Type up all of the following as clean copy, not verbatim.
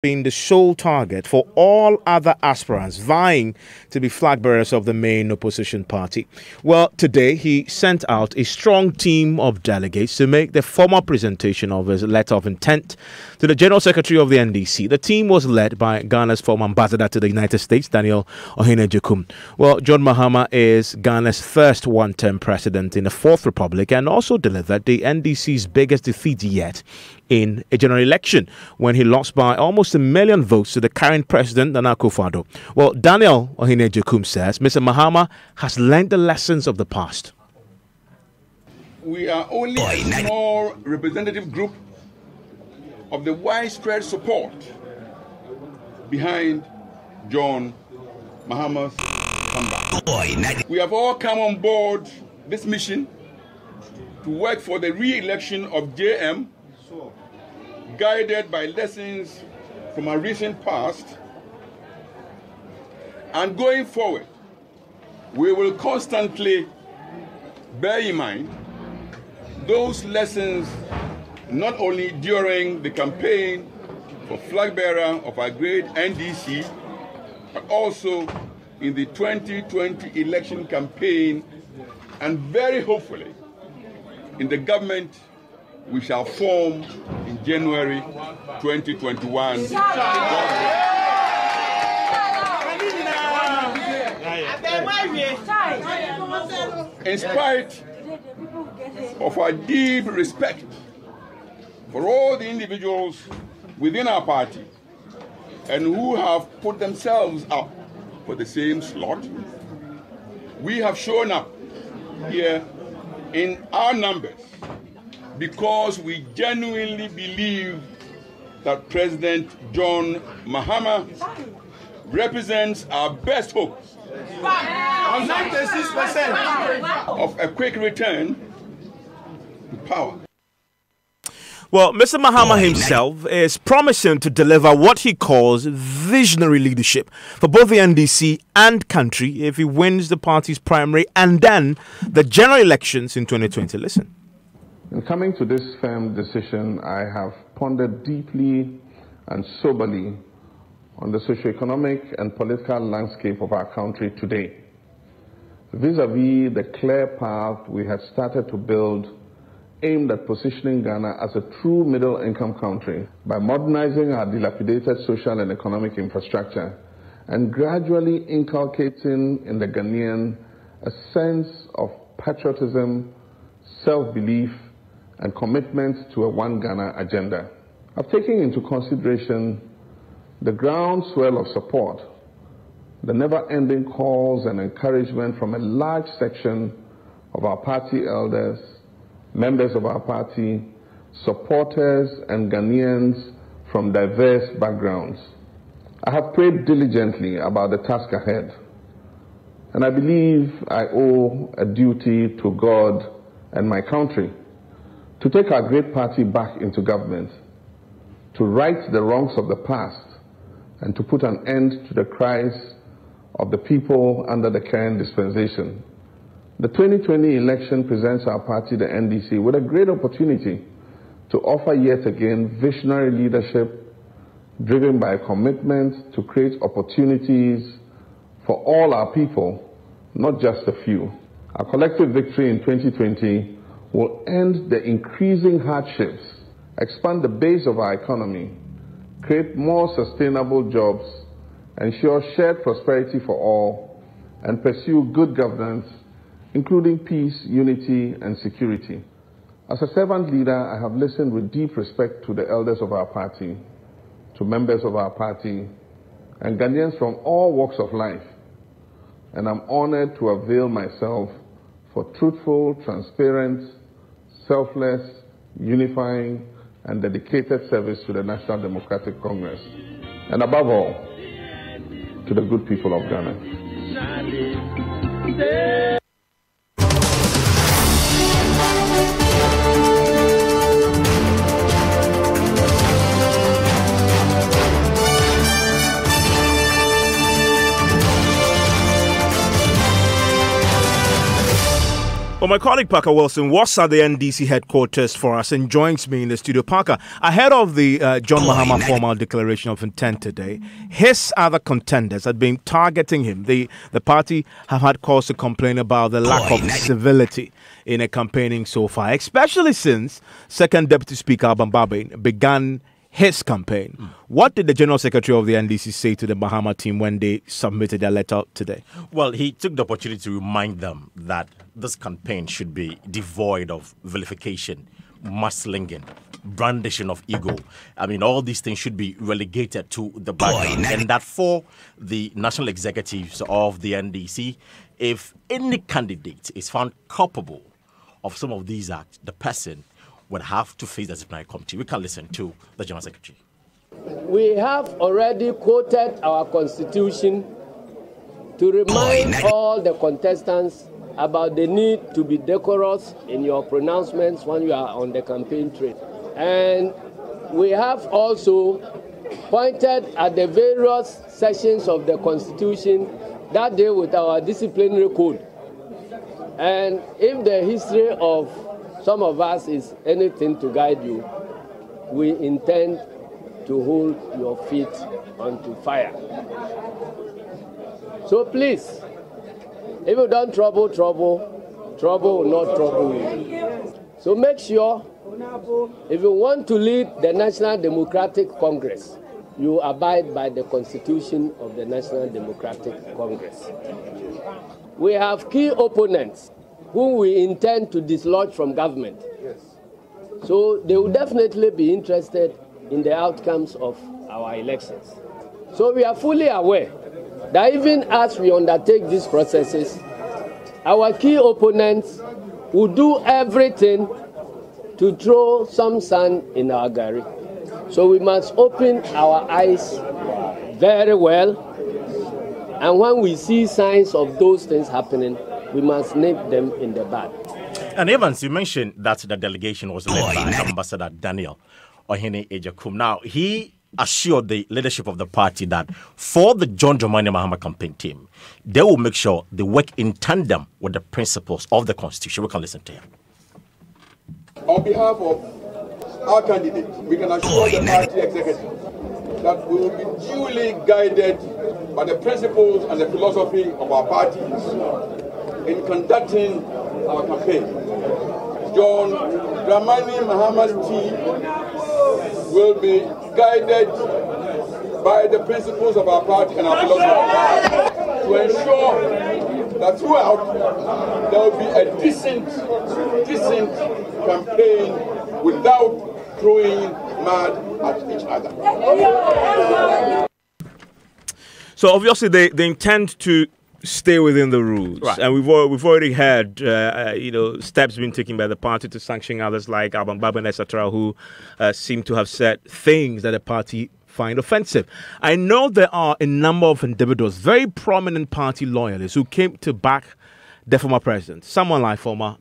been the sole target for all other aspirants vying to be flag bearers of the main opposition party. Well, today he sent out a strong team of delegates to make the formal presentation of his letter of intent to the General Secretary of the NDC. The team was led by Ghana's former ambassador to the United States, Daniel Ohinejekun. Well, John Mahama is Ghana's first one-term president in the Fourth Republic and also delivered the NDC's biggest defeat yet in a general election when he lost by almost 1 million votes to the current president, Nana Akufo-Addo. Well, Daniel Ohinejekun says Mr. Mahama has learned the lessons of the past. We are only a small representative group of the widespread support behind John Mahama's comeback. We have all come on board this mission to work for the re-election of JM, guided by lessons from our recent past, and going forward, we will constantly bear in mind those lessons not only during the campaign for flag bearer of our great NDC, but also in the 2020 election campaign, and very hopefully in the government we shall form in January 2021. In spite of our deep respect for all the individuals within our party and who have put themselves up for the same slot, we have shown up here in our numbers because we genuinely believe that President John Mahama represents our best hopes 96% of a quick return to power. Well, Mr. Mahama himself is promising to deliver what he calls visionary leadership for both the NDC and country if he wins the party's primary and then the general elections in 2020. Listen. In coming to this firm decision, I have pondered deeply and soberly on the socioeconomic and political landscape of our country today, vis-à-vis the clear path we had started to build aimed at positioning Ghana as a true middle-income country by modernizing our dilapidated social and economic infrastructure and gradually inculcating in the Ghanaian a sense of patriotism, self-belief, and commitment to a One Ghana agenda. I've taken into consideration the groundswell of support, the never-ending calls and encouragement from a large section of our party elders, members of our party, supporters, and Ghanaians from diverse backgrounds. I have prayed diligently about the task ahead, and I believe I owe a duty to God and my country to take our great party back into government, to right the wrongs of the past, and to put an end to the cries of the people under the current dispensation. The 2020 election presents our party, the NDC, with a great opportunity to offer yet again visionary leadership driven by a commitment to create opportunities for all our people, not just a few. Our collective victory in 2020 will end the increasing hardships, expand the base of our economy, create more sustainable jobs, ensure shared prosperity for all, and pursue good governance, including peace, unity, and security. As a servant leader, I have listened with deep respect to the elders of our party, to members of our party, and Ghanaians from all walks of life, and I'm honored to avail myself for truthful, transparent, selfless, unifying, and dedicated service to the National Democratic Congress, and above all, to the good people of Ghana. Well, my colleague Parker Wilson was at the NDC headquarters for us and joins me in the studio. Parker, ahead of the John Mahama formal declaration of intent today, his other contenders had been targeting him. The party have had cause to complain about the lack of civility in a campaigning so far, especially since Second Deputy Speaker Alban Bagbin began his campaign. What did the General Secretary of the NDC say to the Mahama team when they submitted their letter today? Well, he took the opportunity to remind them that this campaign should be devoid of vilification, mudslinging, brandishing of ego. I mean, all these things should be relegated to the background. And that for the national executives of the NDC, if any candidate is found culpable of some of these acts, the person would have to face the disciplinary committee. We can listen to the General Secretary. We have already quoted our Constitution to remind all the contestants about the need to be decorous in your pronouncements when you are on the campaign trail. And we have also pointed at the various sections of the Constitution that deal with our disciplinary code. And if the history of some of us is anything to guide you, we intend to hold your feet onto fire. So please, if you don't trouble will not trouble you. So make sure, if you want to lead the National Democratic Congress, you abide by the Constitution of the National Democratic Congress. We have key opponents whom we intend to dislodge from government. So they will definitely be interested in the outcomes of our elections. So we are fully aware that even as we undertake these processes, our key opponents will do everything to throw some sand in our gari. So we must open our eyes very well, and when we see signs of those things happening, we must nip them in the bud. And Evans, you mentioned that the delegation was led by Ambassador Daniel Ohene Ejakum. Now, he assured the leadership of the party that for the John Dramani Mahama campaign team, they will make sure they work in tandem with the principles of the Constitution. We can listen to him. On behalf of our candidate, we can assure the party executive that we will be duly guided by the principles and the philosophy of our parties in conducting our campaign. John Dramani Mahama's team will be guided by the principles of our party and our philosophy to ensure that throughout there will be a decent campaign without throwing mud at each other. So obviously they intend to stay within the rules, right. And we've already had steps being taken by the party to sanction others like Alban Bagbin, etc., who seem to have said things that the party find offensive. I know there are a number of individuals, very prominent party loyalists, who came to back the former president, someone like former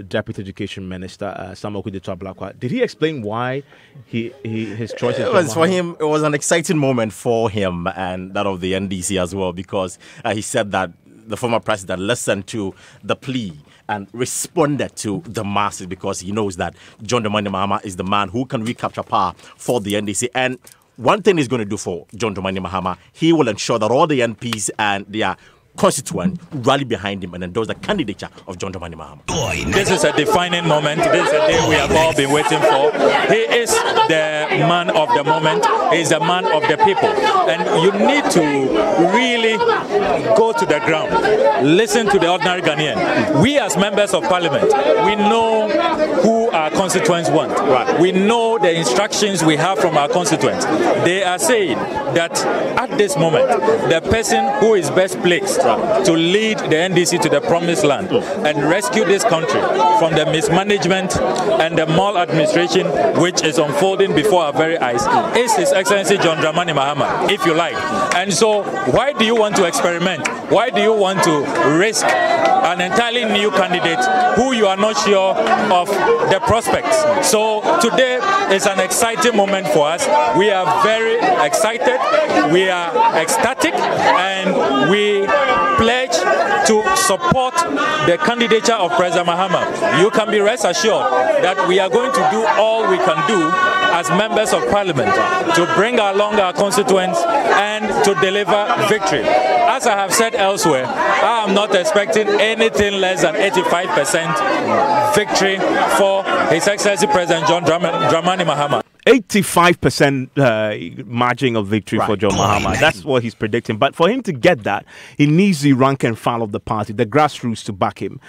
Deputy Education Minister Samuel Okudzeto Ablakwa. Did he explain why his choice? It was for him. It was an exciting moment for him and that of the NDC as well, because he said that the former president listened to the plea and responded to the masses, because he knows that John Dramani Mahama is the man who can recapture power for the NDC. And one thing he's going to do for John Dramani Mahama, he will ensure that all the MPs and their constituent rally behind him and endorse the candidature of John Dramani Mahama. This is a defining moment. This is a day we have all been waiting for. He is the man of the moment. He is the man of the people. And you need to really go to the ground. Listen to the ordinary Ghanaian. We as members of parliament, we know who our constituents want. Right. We know the instructions we have from our constituents. They are saying that at this moment, the person who is best placed to lead the NDC to the promised land and rescue this country from the mismanagement and the maladministration which is unfolding before our very eyes is His Excellency John Dramani Mahama, if you like. And so why do you want to experiment? Why do you want to risk an entirely new candidate who you are not sure of the prospects? So today is an exciting moment for us. We are very excited, we are ecstatic, and we pledge to support the candidature of President Mahama, you can be rest assured that we are going to do all we can do as members of parliament to bring along our constituents and to deliver victory. As I have said elsewhere, I am not expecting anything less than 85% victory for His Excellency President John Dramani Mahama. 85% margin of victory for John Mahama. That's what he's predicting. But for him to get that, he needs the rank and file of the party, the grassroots, to back him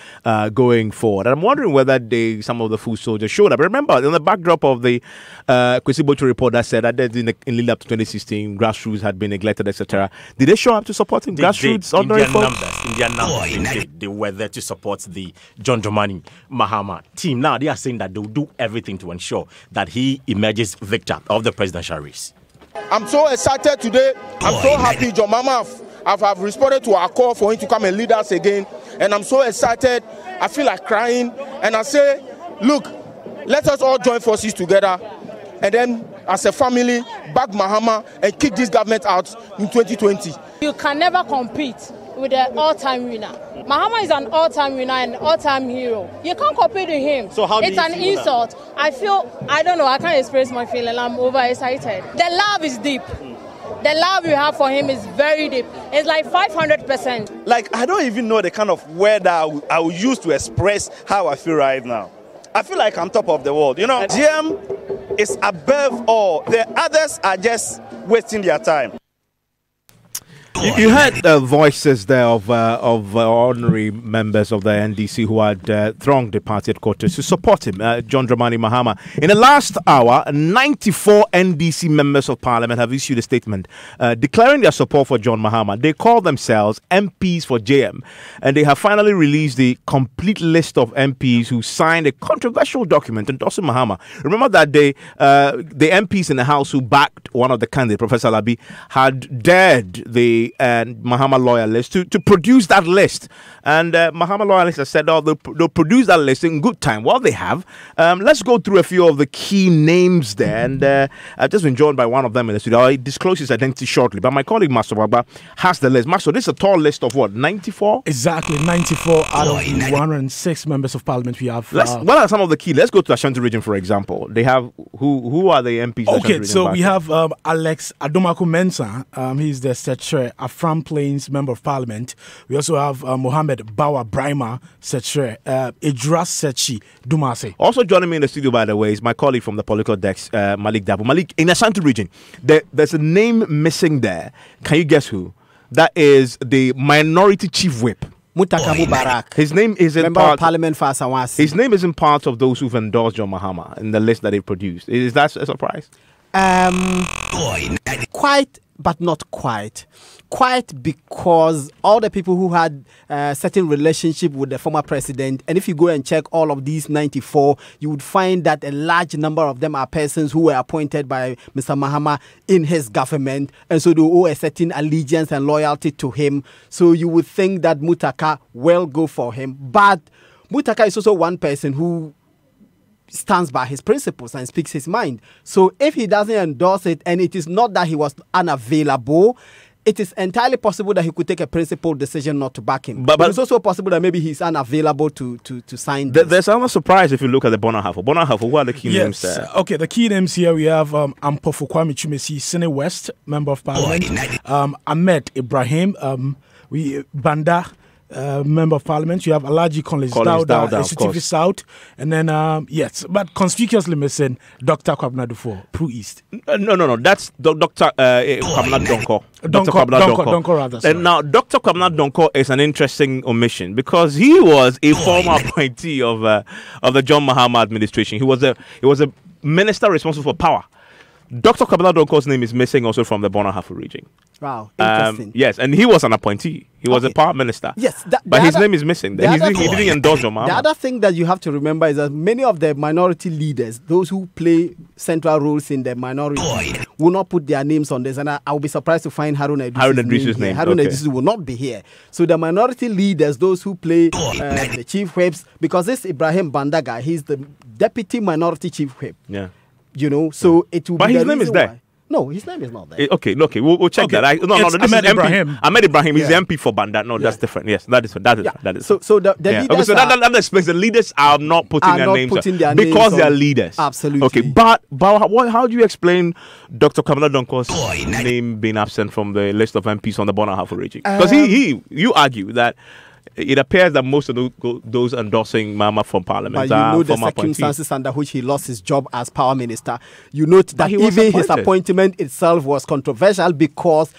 going forward. And I'm wondering whether some of the foot soldiers showed up. Remember, in the backdrop of the Kwesi Botcho report that said that in lead up to 2016, grassroots had been neglected, etc. Did they show up to support him? Grassroots, ordinary folks? In their numbers, they were there to support the John Dramani Mahama team. Now, they are saying that they'll do everything to ensure that he emerges victor of the presidential race. I'm so excited today. I'm so happy John Mahama have responded to our call for him to come and lead us again. And I'm so excited. I feel like crying. And I say, look, let us all join forces together. And then, as a family, back Mahama and kick this government out in 2020. You can never compete with an all-time winner. Mahama is an all-time winner and all-time hero. You can't compete with him. So how do it's an insult. That? I don't know, I can't express my feeling. I'm overexcited. The love is deep. The love you have for him is very deep. It's like 500%. Like, I don't even know the kind of word I will use to express how I feel right now. I feel like I'm top of the world. You know, GM is above all. The others are just wasting their time. You heard voices there of ordinary members of the NDC who had thronged the party headquarters to support him, John Dramani Mahama. In the last hour, 94 NDC members of parliament have issued a statement declaring their support for John Mahama. They call themselves MPs for JM, and they have finally released the complete list of MPs who signed a controversial document endorsing Mahama. Remember that the MPs in the House who backed one of the candidates, Professor Alabi, had dared the Mahama loyalists to produce that list. And Mahama loyalists have said, they'll produce that list in good time. Well, they have. Let's go through a few of the key names there. And I've just been joined by one of them in the studio. I'll disclose his identity shortly. But my colleague, Master Baba, has the list. Master, this is a tall list of what, 94? Exactly, 94 out of the 106 members of parliament we have. What are some of the key? Let's go to Ashanti region, for example. They have, who are the MPs? Okay, so we have Alex Adomako-Mensah. He's the secretary, Afram Plains member of parliament. We also have Mohammed Bawa Brahma, secretary, Idras Sechi Dumase. Also joining me in the studio, by the way, is my colleague from the political desk, Malik Dabo. Malik, in Ashanti region, there's a name missing there. Can you guess who? That is the minority chief whip. Mutaka Mubarak. His name isn't member part of parliament for Asawasi. His name isn't part of those who've endorsed John Mahama in the list that they produced. Is that a surprise? Quite, but not quite. Quite, because all the people who had a certain relationship with the former president, and if you go and check all of these 94, you would find that a large number of them are persons who were appointed by Mr. Mahama in his government, and so they owe a certain allegiance and loyalty to him. So you would think that Mutaka will go for him. But Mutaka is also one person who stands by his principles and speaks his mind. So if he doesn't endorse it, and it is not that he was unavailable, it is entirely possible that he could take a principled decision not to back him. But it's also possible that maybe he's unavailable to sign this. There's another surprise if you look at the Bonahafo. Bonahafo, who are the key names there? Okay, the key names here, we have Ampofo Kwame Chumesi, Sene West, member of parliament. Ahmed Ibrahim, Banda, member of parliament. You have Alaji Collins Dauda, Executive South, and then but conspicuously missing Dr. Kwabena Dufo, Pro East. No, that's Dr. Kwabena Donko. Donko rather. And now Dr. Kwabena Donko is an interesting omission because he was a former appointee of the John Mahama administration. He was a minister responsible for power. Dr. Kwabena Donko's name is missing also from the Bonahafo region. Wow, interesting. Yes, and he was an appointee. He was a power minister. Yes, but his name is missing. He didn't endorse John Mahama. The other thing that you have to remember is that many of the minority leaders, those who play central roles in the minority, will not put their names on this. And I will be surprised to find Harun Idris's name. Harun Idris will not be here. So the minority leaders, those who play the chief whips, because this Ibrahim Banda guy, he's the deputy minority chief whip. Yeah. You know, so it will but be his name is there. No, his name is not there. Okay, we'll check that. No, this Ahmed is MP. Ibrahim. Ahmed Ibrahim is the MP for Banda. No, that's different. Yes, that is that is. So the leaders okay, so that explains the leaders are not putting their names because they are leaders. Absolutely. Okay, but how do you explain Dr. Kwabena Donko's name being absent from the list of MPs on the Bona Half Regime? Because you argue that it appears that most of those endorsing Mahama from Parliament are the circumstances under which he lost his job as power minister. You note that even his appointment itself was controversial because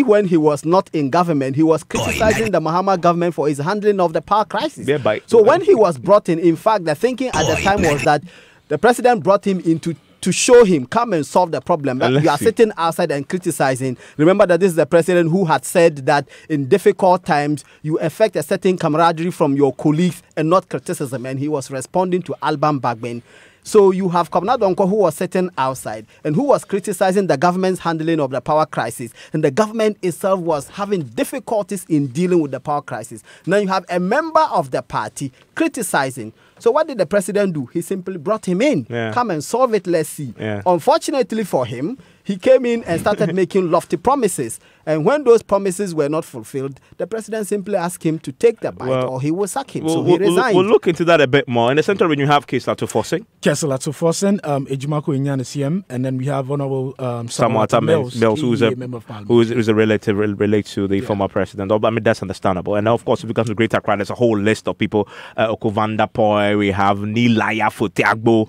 when he was not in government, he was criticizing the Mahama government for his handling of the power crisis. So when he was brought in fact, the thinking at the time was that the president brought him in to show him, come and solve the problem. But you are sitting outside and criticizing. Remember that this is the president who had said that in difficult times, you affect a certain camaraderie from your colleagues and not criticism. And he was responding to Alban Bagbin. So you have Kwabena Donko who was sitting outside and who was criticizing the government's handling of the power crisis. And the government itself was having difficulties in dealing with the power crisis. Now you have a member of the party criticizing. So what did the president do? He simply brought him in. Come and solve it, let's see. Unfortunately for him, he came in and started making lofty promises. And when those promises were not fulfilled, the president simply asked him to take the bite or he will sack him. So he resigned. We'll look into that a bit more. In the central region, you have Case Lato Forsen. Case Lato Forsen, Ejimako Inyana CM, and then we have Honorable Samwata Mills, who's a relative related to the former president. I mean, that's understandable. And of course, if it comes to Greater Accra, there's a whole list of people. Okovanda Poi, we have Nilaya Fotiagbo,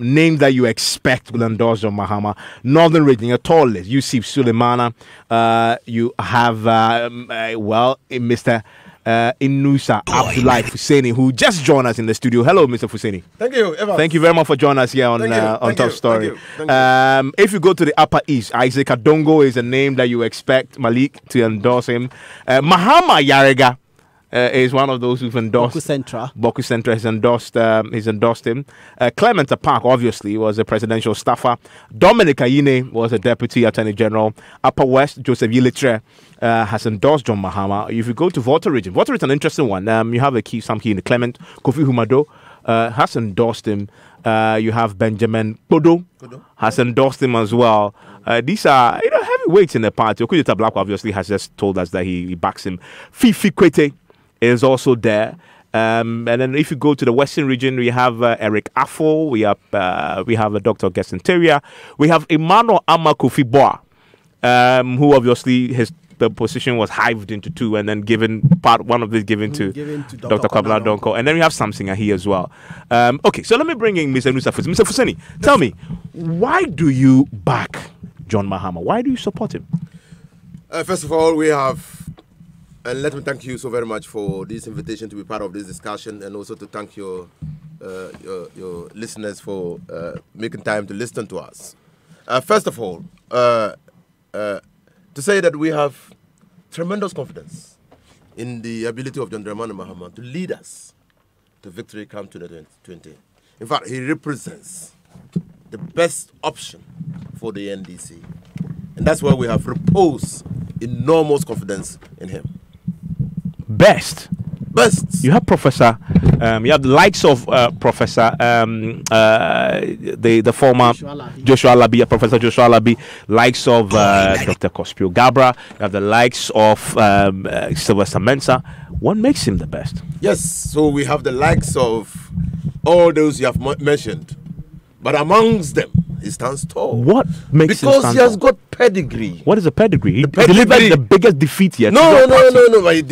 names that you expect will endorse John Mahama. Northern region, a tall list. Yusuf Suleimana. You have, Mr. Inusa Abdullahi Fuseni, who just joined us in the studio. Hello, Mr. Fuseni. Thank you, Evans. Thank you very much for joining us here on Top Story. Thank you. If you go to the Upper East, Isaac Adongo is a name that you expect Malik to endorse him. Mahama Yarega is one of those who've endorsed. Boku Centra has endorsed him. Clement Park, obviously, was a presidential staffer. Dominic Ayine was a deputy attorney general. Upper West, Joseph Yilitre has endorsed John Mahama. If you go to Volta region is an interesting one. You have some key in the Clement. Kofi Humado has endorsed him. You have Benjamin Podo has endorsed him as well. These are heavyweights in the party. Okudita Black obviously has just told us that he backs him. Fifi Kwete is also there. And then if you go to the Western region, we have Eric Affo, we have Dr. Gesson Teria, we have Emmanuel Amakofi Boa, who obviously the position was hived into two and then one of this given to Dr. Kwabena Donko. And then we have Samson Ahi as well. Okay, so let me bring in Mr. Nusa Fuseni. Mr. Fuseni, tell me, why do you back John Mahama? Why do you support him? First of all, we have... And let me thank you so very much for this invitation to be part of this discussion, and also to thank your listeners for making time to listen to us. First of all, to say that we have tremendous confidence in the ability of John Dramani Mahama to lead us to victory come 2020. In fact, he represents the best option for the NDC. And that's why we have reposed enormous confidence in him. Best. You have Professor. You have the likes of Professor, the former Joshua Alabi, Professor Joshua Alabi, likes of Dr. Kospio Gabra. You have the likes of Sylvester Mensah. What makes him the best? Yes, so we have the likes of all those you have mentioned, but amongst them, he stands tall. What makes him stand tall? Because he has got pedigree. What is a pedigree? He delivered the biggest defeat yet. No. But he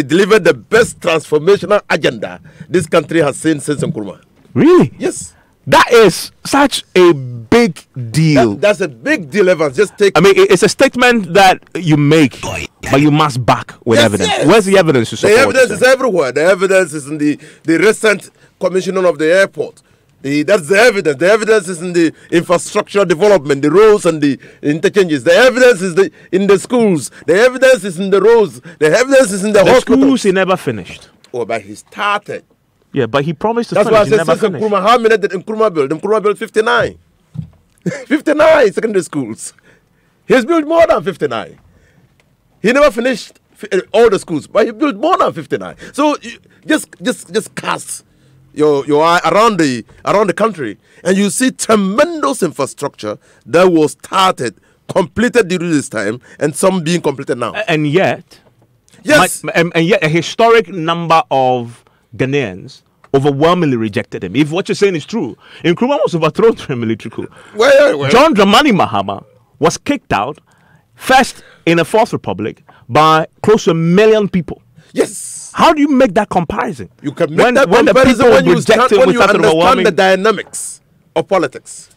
delivered the best transformational agenda this country has seen since Nkrumah. Really? Yes. That is such a big deal. That's a big deal, Evans. It's a statement that you make, but you must back with evidence. Yes. Where's the evidence to support? The evidence is everywhere. The evidence is in the recent commissioning of the airport. That's the evidence. The evidence is in the infrastructure development, the roads and the interchanges. The evidence is in the schools. The evidence is in the roads. The evidence is in the hospitals. The schools he never finished. Oh, but he started. Yeah, but he promised to finish. That's why I said since Nkrumah, how many did Nkrumah build? Nkrumah built 59. 59 secondary schools. He's built more than 59. He never finished all the schools, but he built more than 59. So just cast your eye around the country, and you see tremendous infrastructure that was started, completed during this time, and some being completed now. And yet, yes, and yet a historic number of Ghanaians overwhelmingly rejected him. If what you're saying is true, Nkrumah was overthrown through a military coup. Well. John Dramani Mahama was kicked out first in the Fourth Republic by close to 1 million people. Yes. How do you make that comparison? You can make that comparison when you understand the dynamics of politics.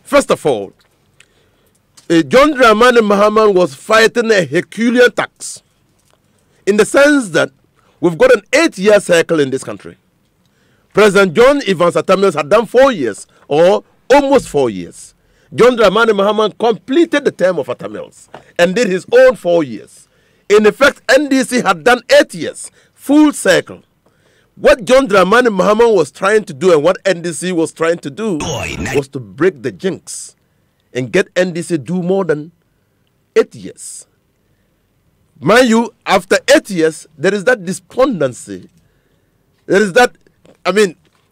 First of all, John Dramani Mahama was fighting a Herculean tax in the sense that we've got an 8-year cycle in this country. President John Evans Atta Mills had done 4 years, or almost 4 years. John Dramani Mahama completed the term of Atta Mills and did his own 4 years. In effect, NDC had done 8 years, full cycle. What John Dramani Mahama was trying to do and what NDC was trying to do was to break the jinx and get NDC do more than 8 years. Mind you, after 8 years, there is that despondency. There is that,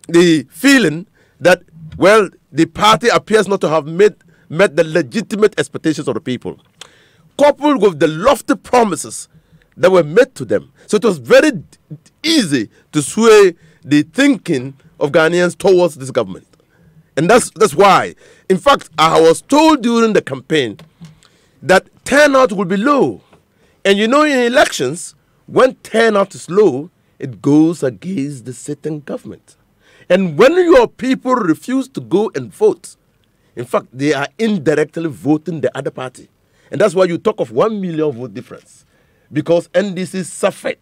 the feeling that, well, the party appears not to have met the legitimate expectations of the people, coupled with the lofty promises that were made to them. So it was very easy to sway the thinking of Ghanaians towards this government. And that's why, in fact, I was told during the campaign that turnout will be low. And you know, in elections, when turnout is low, it goes against the sitting government. And when your people refuse to go and vote, in fact, they are indirectly voting the other party. And that's why you talk of 1 million vote difference, because NDC suffered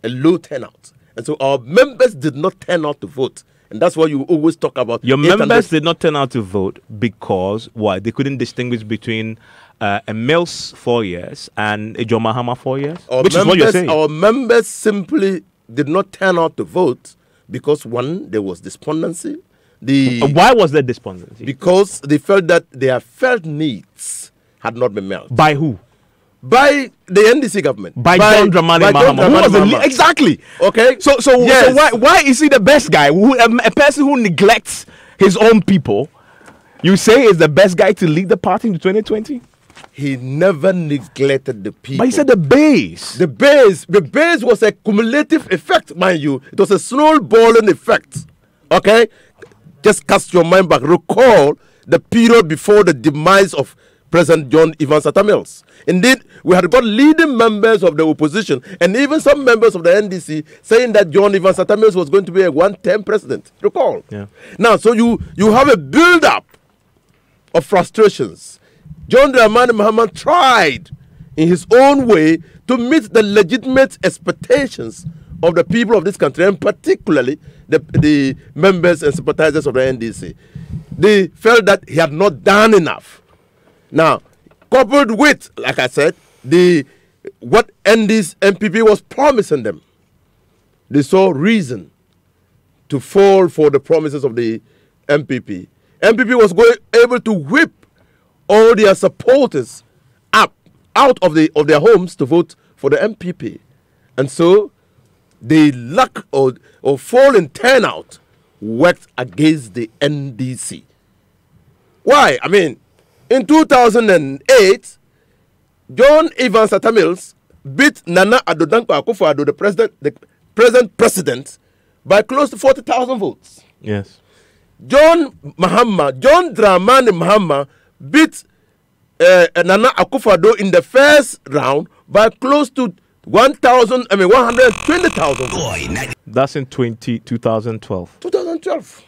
a low turnout. And so our members did not turn out to vote. And that's why you always talk about... Your members did not turn out to vote because, why? They couldn't distinguish between a Mills 4 years and a John Mahama 4 years? Which is what you're saying. Our members simply did not turn out to vote because, one, there was despondency. Why was there despondency? Because they felt that their felt needs had not been met. By who? By the NDC government. By John Dramani Mahama. Who was the exactly. Okay. So why is he the best guy? A person who neglects his own people, you say is the best guy to lead the party in 2020? He never neglected the people. But he said the base. The base was a cumulative effect, mind you. It was a snowballing effect. Okay? Just cast your mind back. Recall the period before the demise of President John Evans Atta Mills. Indeed, we had got leading members of the opposition and even some members of the NDC saying that John Evans Atta Mills was going to be a one-term president. Recall. Yeah. Now, so you have a build-up of frustrations. John Dramani Mahama tried in his own way to meet the legitimate expectations of the people of this country, and particularly the members and sympathizers of the NDC. They felt that he had not done enough. Now, coupled with, like I said, what MPP was promising them, they saw reason to fall for the promises of the MPP. MPP was able to whip all their supporters out of their homes to vote for the MPP. And so the lack or fall in turnout worked against the NDC. Why? I mean, in 2008, John Evans Atta Mills beat Nana Addo Dankwa Akufo-Addo, the present president, by close to 40,000 votes. Yes. John Dramani Mahama beat Nana Akufo-Addo in the first round by close to 120,000 votes. That's in 2012. 2012.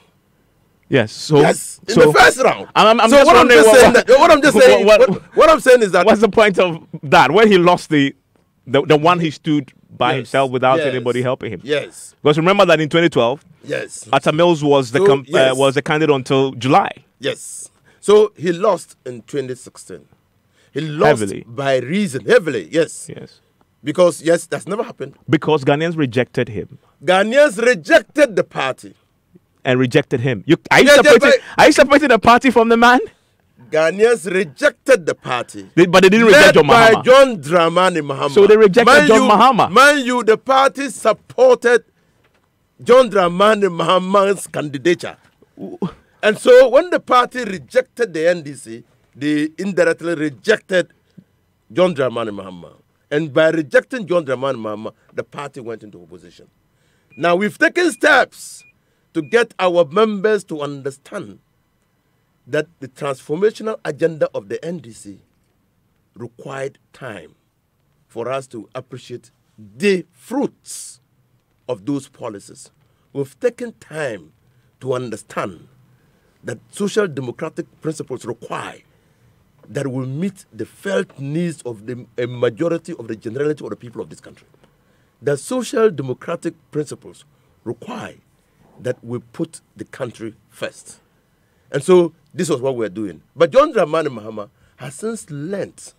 Yes. So in the first round. What I'm saying is that what's the point of that? When he lost the one he stood by himself without anybody helping him. Yes. Because remember that in 2012, Atta Mills was the candidate until July. Yes. So he lost in 2016. He lost heavily. By reason. Heavily, yes. Yes. Because, that's never happened. Because Ghanaians rejected him. Ghanaians rejected the party. And rejected him. Are you separating the party from the man? Ghanaians rejected the party. But they didn't reject John Mahama. By John Dramani Mahama. So they rejected John Mahama. Mind you, the party supported John Dramani Mahama's candidature. And so when the party rejected the NDC, they indirectly rejected John Dramani Mahama. And by rejecting John Dramani Mahama, the party went into opposition. Now we've taken steps to get our members to understand that the transformational agenda of the NDC required time for us to appreciate the fruits of those policies. We've taken time to understand that social democratic principles require that will meet the felt needs of a majority of the generality of the people of this country. The social democratic principles require that we put the country first. And so this was what we're doing. But John Dramani Mahama has since learnt,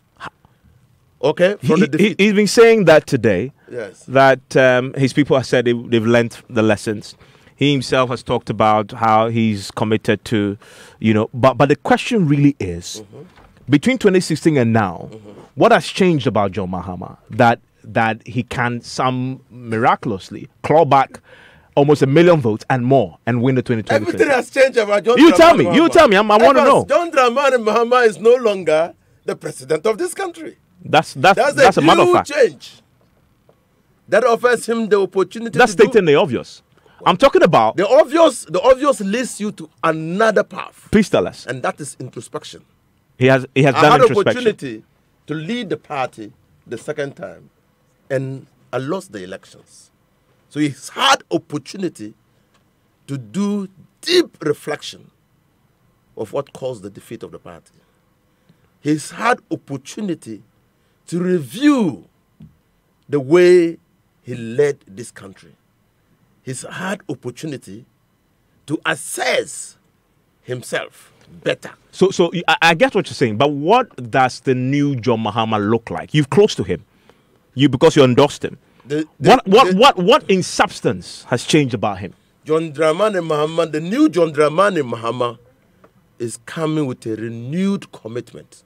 okay, from the defeat. He's been saying that today, yes, that his people have said they've learnt the lessons. He himself has talked about how he's committed to, but the question really is, between 2016 and now, what has changed about John Mahama that he can miraculously claw back almost 1 million votes and more and win the 2020? Everything has changed about John You Dramani tell me. Mahama. You tell me. I want to know. John Dramani Mahama is no longer the president of this country. That's a matter of fact. Change that offers him the opportunity. That's stating the obvious. I'm talking about the obvious. The obvious leads you to another path. Please tell us. And that is introspection. He has done introspection. I had opportunity to lead the party the second time, and I lost the elections. So he's had opportunity to do deep reflection of what caused the defeat of the party. He's had opportunity to review the way he led this country. He's had opportunity to assess himself better. So I get what you're saying, but what does the new John Mahama look like? You're close to him, because you endorsed him. What in substance has changed about him? John Dramani Mahama, the new John Dramani Mahama, is coming with a renewed commitment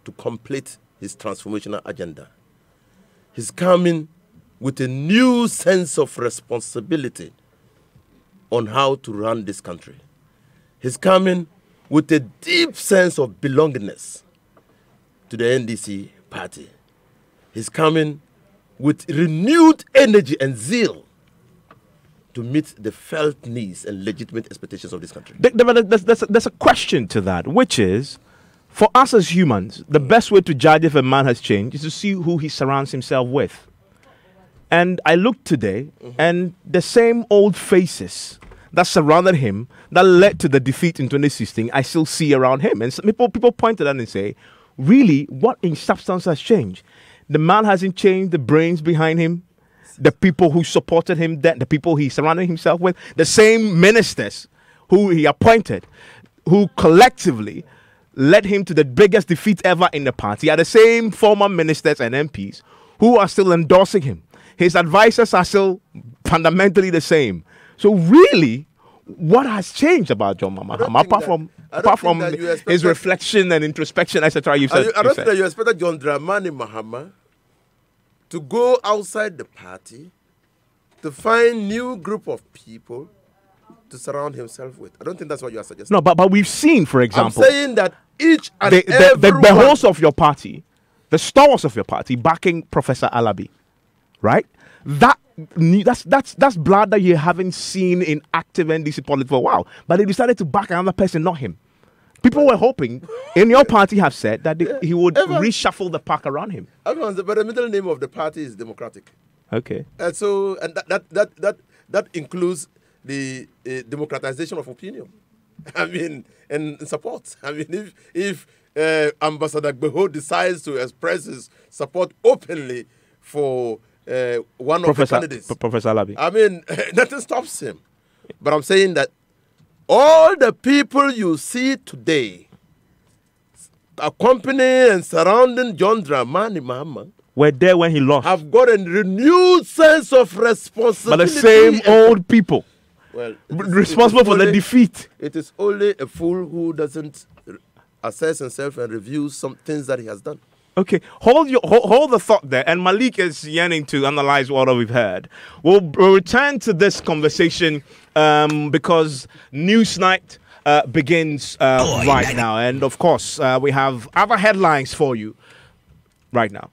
to complete his transformational agenda. He's coming with a new sense of responsibility on how to run this country. He's coming with a deep sense of belongingness to the NDC party. He's coming with renewed energy and zeal to meet the felt needs and legitimate expectations of this country. There's a question to that, which is, for us as humans, the best way to judge if a man has changed is to see who he surrounds himself with. And I looked today, and the same old faces that surrounded him, that led to the defeat in 2016, I still see around him. And people point to that and say, really, what in substance has changed? The man hasn't changed, the brains behind him, the people who supported him, the people he surrounded himself with, the same ministers who he appointed, who collectively led him to the biggest defeat ever in the party, are the same former ministers and MPs who are still endorsing him. His advisors are still fundamentally the same. So really, what has changed about John Mahama, apart from his reflection and introspection, etc.? I don't think that you expected John Dramani Mahama to go outside the party to find new group of people to surround himself with. I don't think that's what you are suggesting. No, but we've seen, for example, I'm saying that each and every the host of your party, the stalwarts of your party, backing Professor Alabi, right? That's blood that you haven't seen in active NDC politics for a while. But they decided to back another person, not him. People were hoping, in your party have said, that he would reshuffle the pack around him. But the middle name of the party is Democratic. Okay. And so, and that includes the democratization of opinion. I mean, and support. I mean, if Ambassador Gbeho decides to express his support openly for one of the candidates, Professor Alabi, I mean, nothing stops him. But I'm saying that all the people you see today accompanying and surrounding John Dramani Mahama were there when he lost. Have got a renewed sense of responsibility. But the same old people responsible for the defeat. It is only a fool who doesn't assess himself and review some things that he has done. Okay, hold the thought there. And Malik is yearning to analyze what we've heard. We'll return to this conversation because Newsnight begins right now. And of course, we have other headlines for you right now.